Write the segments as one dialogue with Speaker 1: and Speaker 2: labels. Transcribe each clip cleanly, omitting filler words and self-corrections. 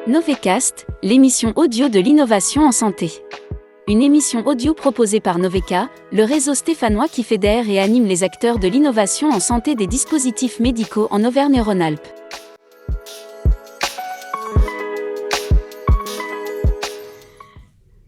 Speaker 1: Novecast, l'émission audio de l'innovation en santé. Une émission audio proposée par Noveca, le réseau stéphanois qui fédère et anime les acteurs de l'innovation en santé des dispositifs médicaux en Auvergne-Rhône-Alpes.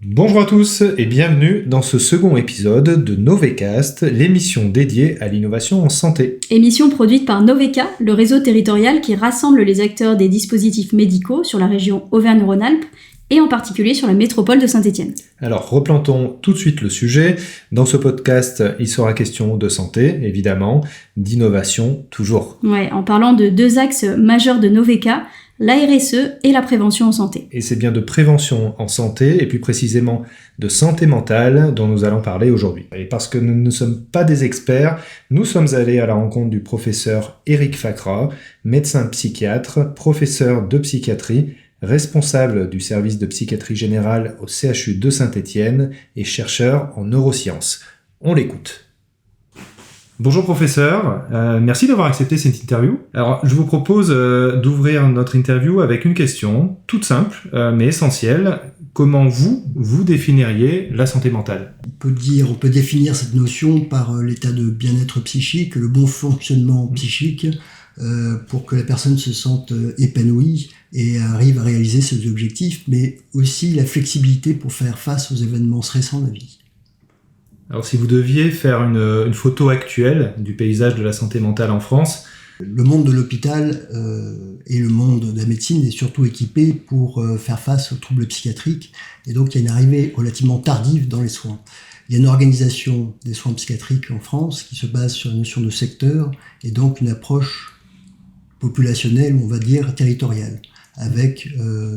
Speaker 2: Bonjour à tous et bienvenue dans ce second épisode de Novecast, l'émission dédiée à l'innovation en santé.
Speaker 3: Émission produite par Noveca, le réseau territorial qui rassemble les acteurs des dispositifs médicaux sur la région Auvergne-Rhône-Alpes et en particulier sur la métropole de Saint-Étienne.
Speaker 2: Alors replantons tout de suite le sujet. Dans ce podcast, il sera question de santé, évidemment, d'innovation toujours.
Speaker 3: Ouais, en parlant de deux axes majeurs de Noveca, la RSE et la prévention en santé.
Speaker 2: Et c'est bien de prévention en santé, et plus précisément de santé mentale, dont nous allons parler aujourd'hui. Et parce que nous ne sommes pas des experts, nous sommes allés à la rencontre du professeur Éric Facra, médecin psychiatre, professeur de psychiatrie, responsable du service de psychiatrie générale au CHU de Saint-Étienne et chercheur en neurosciences. On l'écoute. Bonjour professeur, merci d'avoir accepté cette interview. Alors je vous propose d'ouvrir notre interview avec une question toute simple mais essentielle. Comment vous définiriez la santé mentale ?
Speaker 4: On peut définir cette notion par l'état de bien-être psychique, le bon fonctionnement psychique pour que la personne se sente épanouie et arrive à réaliser ses objectifs, mais aussi la flexibilité pour faire face aux événements stressants de la vie.
Speaker 2: Alors si vous deviez faire une photo actuelle du paysage de la santé mentale en France,
Speaker 4: le monde de l'hôpital et le monde de la médecine est surtout équipé pour faire face aux troubles psychiatriques, et donc il y a une arrivée relativement tardive dans les soins. Il y a une organisation des soins psychiatriques en France qui se base sur une notion de secteur et donc une approche populationnelle, on va dire territoriale, avec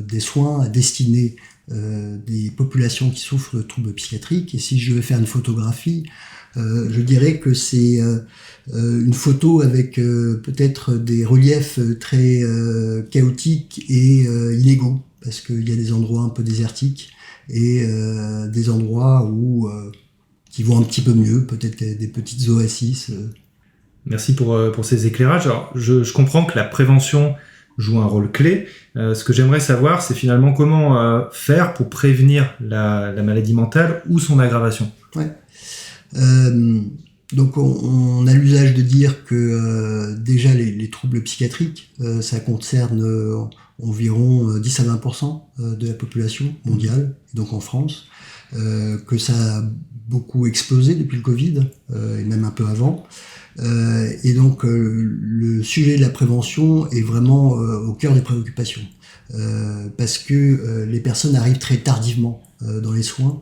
Speaker 4: des soins à destiner des populations qui souffrent de troubles psychiatriques. Et si je vais faire une photographie, je dirais que c'est une photo avec peut-être des reliefs très chaotiques et inégaux, parce qu'il y a des endroits un peu désertiques et des endroits qui vont un petit peu mieux, peut-être des petites oasis.
Speaker 2: Merci pour ces éclairages. Alors, je comprends que la prévention joue un rôle clé. Ce que j'aimerais savoir, c'est finalement comment faire pour prévenir la maladie mentale ou son aggravation.
Speaker 4: Ouais. Donc on a l'usage de dire que déjà les troubles psychiatriques, ça concerne environ 10 à 20% de la population mondiale, donc en France, que ça a beaucoup explosé depuis le Covid, et même un peu avant. Et donc le sujet de la prévention est vraiment au cœur des préoccupations, parce que les personnes arrivent très tardivement dans les soins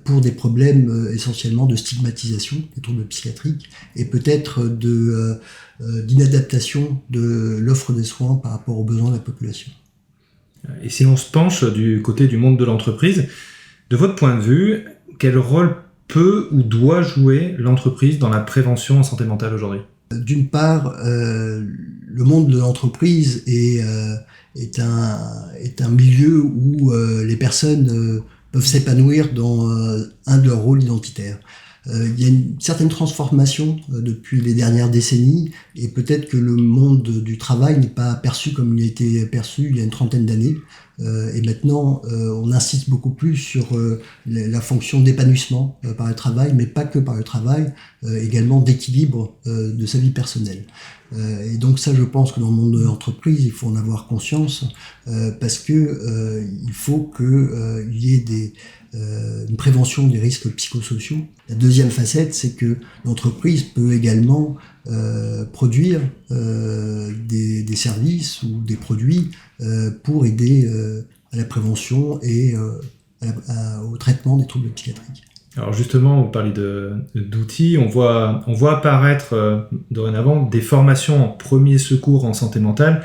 Speaker 4: pour des problèmes essentiellement de stigmatisation des troubles psychiatriques et peut-être d'inadaptation de l'offre des soins par rapport aux besoins de la population.
Speaker 2: Et si l'on se penche du côté du monde de l'entreprise, de votre point de vue, quel rôle peut ou doit jouer l'entreprise dans la prévention en santé mentale aujourd'hui ?
Speaker 4: D'une part, le monde de l'entreprise est un milieu où les personnes peuvent s'épanouir dans un de leurs rôles identitaires. Il y a une certaine transformation depuis les dernières décennies et peut-être que le monde du travail n'est pas perçu comme il a été perçu il y a une trentaine d'années. Et maintenant, on insiste beaucoup plus sur la fonction d'épanouissement par le travail, mais pas que par le travail, également d'équilibre de sa vie personnelle. Et donc ça, je pense que dans le monde de l'entreprise, il faut en avoir conscience parce que il faut qu'il y ait une prévention des risques psychosociaux. La deuxième facette, c'est que l'entreprise peut également produire des services ou des produits pour aider à la prévention et au traitement des troubles psychiatriques.
Speaker 2: Alors justement, vous parlez d'outils, on voit apparaître dorénavant des formations en premier secours en santé mentale,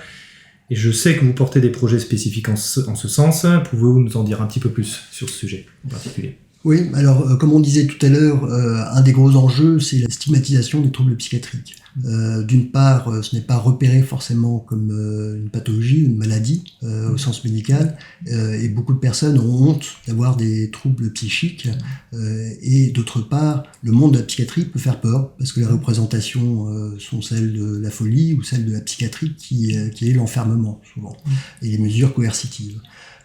Speaker 2: et je sais que vous portez des projets spécifiques en ce sens. Pouvez-vous nous en dire un petit peu plus sur ce sujet en particulier ?
Speaker 4: Oui, alors comme on disait tout à l'heure, un des gros enjeux, c'est la stigmatisation des troubles psychiatriques. D'une part, ce n'est pas repéré forcément comme une pathologie, une maladie au sens médical, et beaucoup de personnes ont honte d'avoir des troubles psychiques. Et d'autre part, le monde de la psychiatrie peut faire peur, parce que les représentations sont celles de la folie ou celles de la psychiatrie qui est l'enfermement, souvent, et les mesures coercitives.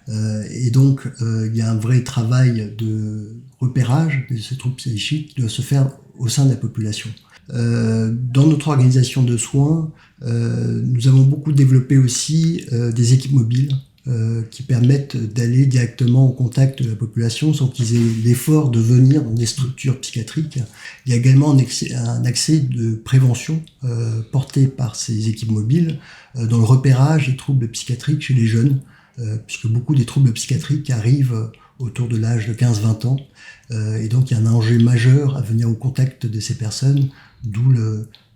Speaker 4: Et donc, il y a un vrai travail de repérage de ces troubles psychiques qui doit se faire au sein de la population. Dans notre organisation de soins, nous avons beaucoup développé aussi des équipes mobiles qui permettent d'aller directement au contact de la population sans qu'ils aient l'effort de venir dans des structures psychiatriques. Il y a également un accès de prévention porté par ces équipes mobiles dans le repérage des troubles psychiatriques chez les jeunes, puisque beaucoup des troubles psychiatriques arrivent autour de l'âge de 15-20 ans. Et donc, il y a un enjeu majeur à venir au contact de ces personnes, d'où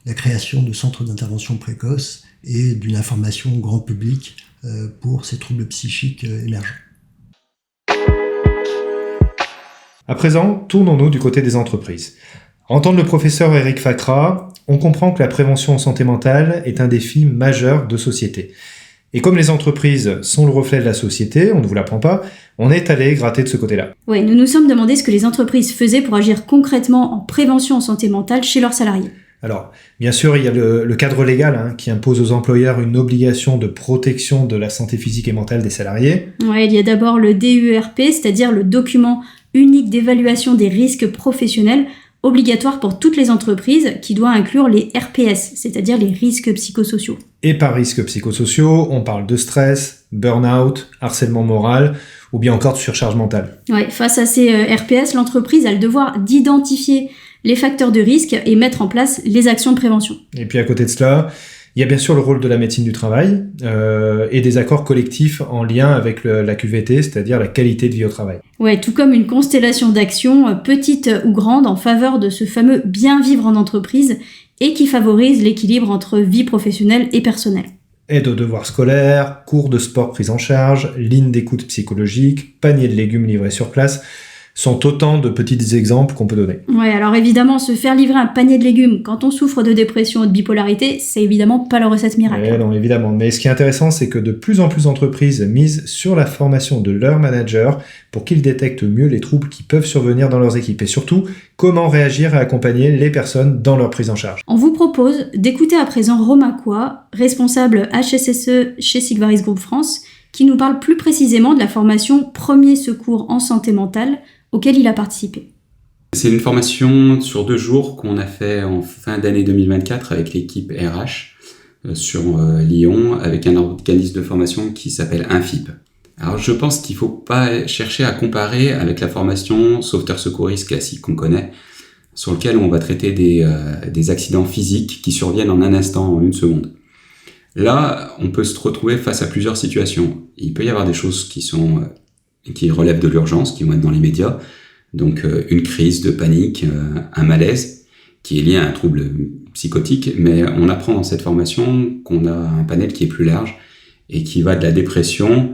Speaker 4: la création de centres d'intervention précoce et d'une information au grand public pour ces troubles psychiques émergents.
Speaker 2: À présent, tournons-nous du côté des entreprises. À entendre le professeur Éric Facra, on comprend que la prévention en santé mentale est un défi majeur de société. Et comme les entreprises sont le reflet de la société, on ne vous l'apprend pas, on est allé gratter de ce côté-là.
Speaker 3: Oui, nous nous sommes demandé ce que les entreprises faisaient pour agir concrètement en prévention en santé mentale chez leurs salariés.
Speaker 2: Alors, bien sûr, il y a le cadre légal qui impose aux employeurs une obligation de protection de la santé physique et mentale des salariés.
Speaker 3: Ouais, il y a d'abord le DUERP, c'est-à-dire le document unique d'évaluation des risques professionnels, obligatoire pour toutes les entreprises, qui doit inclure les RPS, c'est-à-dire les risques psychosociaux.
Speaker 2: Et par risques psychosociaux, on parle de stress, burn-out, harcèlement moral, ou bien encore de surcharge mentale.
Speaker 3: Ouais, face à ces RPS, l'entreprise a le devoir d'identifier les facteurs de risque et mettre en place les actions de prévention.
Speaker 2: Et puis à côté de cela, il y a bien sûr le rôle de la médecine du travail et des accords collectifs en lien avec la QVT, c'est-à-dire la qualité de vie au travail.
Speaker 3: Ouais, tout comme une constellation d'actions, petites ou grandes, en faveur de ce fameux bien vivre en entreprise et qui favorise l'équilibre entre vie professionnelle et personnelle.
Speaker 2: Aide aux devoirs scolaires, cours de sport pris en charge, ligne d'écoute psychologique, panier de légumes livrés sur place, sont autant de petits exemples qu'on peut donner.
Speaker 3: Ouais, alors évidemment, se faire livrer un panier de légumes quand on souffre de dépression ou de bipolarité, c'est évidemment pas la recette miracle.
Speaker 2: Non, évidemment. Mais ce qui est intéressant, c'est que de plus en plus d'entreprises misent sur la formation de leurs managers pour qu'ils détectent mieux les troubles qui peuvent survenir dans leurs équipes et surtout, comment réagir et accompagner les personnes dans leur prise en charge.
Speaker 3: On vous propose d'écouter à présent Romain Coy, responsable HSSE chez Sigvaris Group France, qui nous parle plus précisément de la formation Premier secours en santé mentale auquel il a participé.
Speaker 5: C'est une formation sur 2 jours qu'on a fait en fin d'année 2024 avec l'équipe RH sur Lyon, avec un organisme de formation qui s'appelle Infip. Alors je pense qu'il ne faut pas chercher à comparer avec la formation sauveteur secouriste classique qu'on connaît, sur lequel on va traiter des accidents physiques qui surviennent en un instant, en 1 seconde. Là, on peut se retrouver face à plusieurs situations. Il peut y avoir des choses qui relèvent de l'urgence, qui vont être dans l'immédiat. Donc une crise de panique, un malaise qui est lié à un trouble psychotique. Mais on apprend dans cette formation qu'on a un panel qui est plus large et qui va de la dépression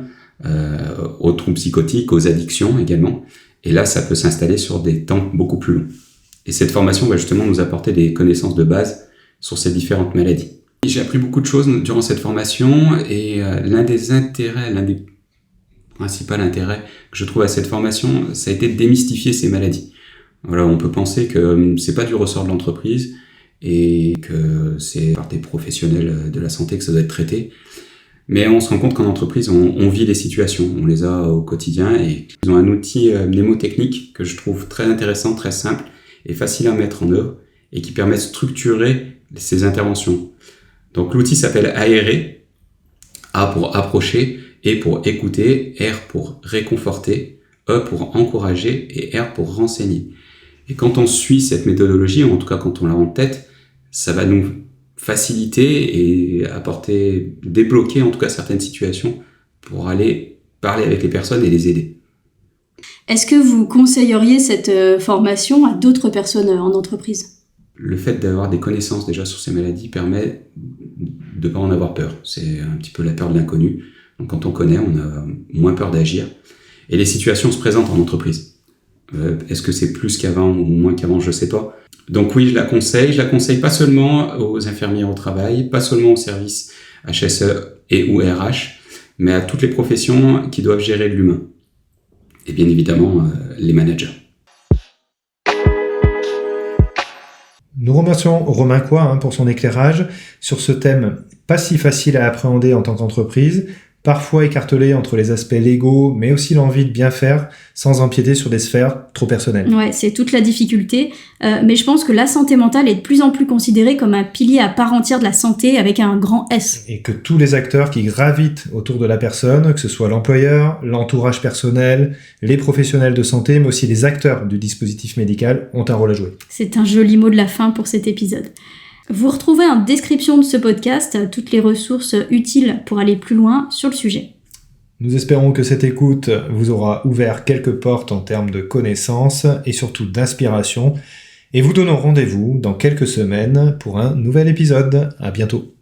Speaker 5: aux troubles psychotiques, aux addictions également. Et là, ça peut s'installer sur des temps beaucoup plus longs. Et cette formation va justement nous apporter des connaissances de base sur ces différentes maladies. J'ai appris beaucoup de choses durant cette formation et l'un des principaux intérêts que je trouve à cette formation, ça a été de démystifier ces maladies. Voilà, on peut penser que c'est pas du ressort de l'entreprise et que c'est par des professionnels de la santé que ça doit être traité. Mais on se rend compte qu'en entreprise, on vit les situations, on les a au quotidien et ils ont un outil mnémotechnique que je trouve très intéressant, très simple et facile à mettre en œuvre et qui permet de structurer ces interventions. Donc l'outil s'appelle aérer, A pour approcher, E pour écouter, R pour réconforter, E pour encourager et R pour renseigner. Et quand on suit cette méthodologie, ou en tout cas quand on l'a en tête, ça va nous faciliter et débloquer en tout cas certaines situations pour aller parler avec les personnes et les aider.
Speaker 3: Est-ce que vous conseilleriez cette formation à d'autres personnes en entreprise ?
Speaker 5: Le fait d'avoir des connaissances déjà sur ces maladies permet de ne pas en avoir peur. C'est un petit peu la peur de l'inconnu. Donc quand on connaît, on a moins peur d'agir. Et les situations se présentent en entreprise. Est-ce que c'est plus qu'avant ou moins qu'avant, je sais pas. Donc oui, je la conseille. Je la conseille pas seulement aux infirmières au travail, pas seulement aux services HSE et ou RH, mais à toutes les professions qui doivent gérer de l'humain. Et bien évidemment, les managers.
Speaker 2: Nous remercions Romain Coy pour son éclairage sur ce thème pas si facile à appréhender en tant qu'entreprise, parfois écartelé entre les aspects légaux, mais aussi l'envie de bien faire sans empiéter sur des sphères trop personnelles.
Speaker 3: Ouais, c'est toute la difficulté, mais je pense que la santé mentale est de plus en plus considérée comme un pilier à part entière de la santé avec un grand S.
Speaker 2: Et que tous les acteurs qui gravitent autour de la personne, que ce soit l'employeur, l'entourage personnel, les professionnels de santé, mais aussi les acteurs du dispositif médical, ont un rôle à jouer.
Speaker 3: C'est un joli mot de la fin pour cet épisode. Vous retrouvez en description de ce podcast toutes les ressources utiles pour aller plus loin sur le sujet.
Speaker 2: Nous espérons que cette écoute vous aura ouvert quelques portes en termes de connaissances et surtout d'inspiration, et vous donnons rendez-vous dans quelques semaines pour un nouvel épisode. À bientôt.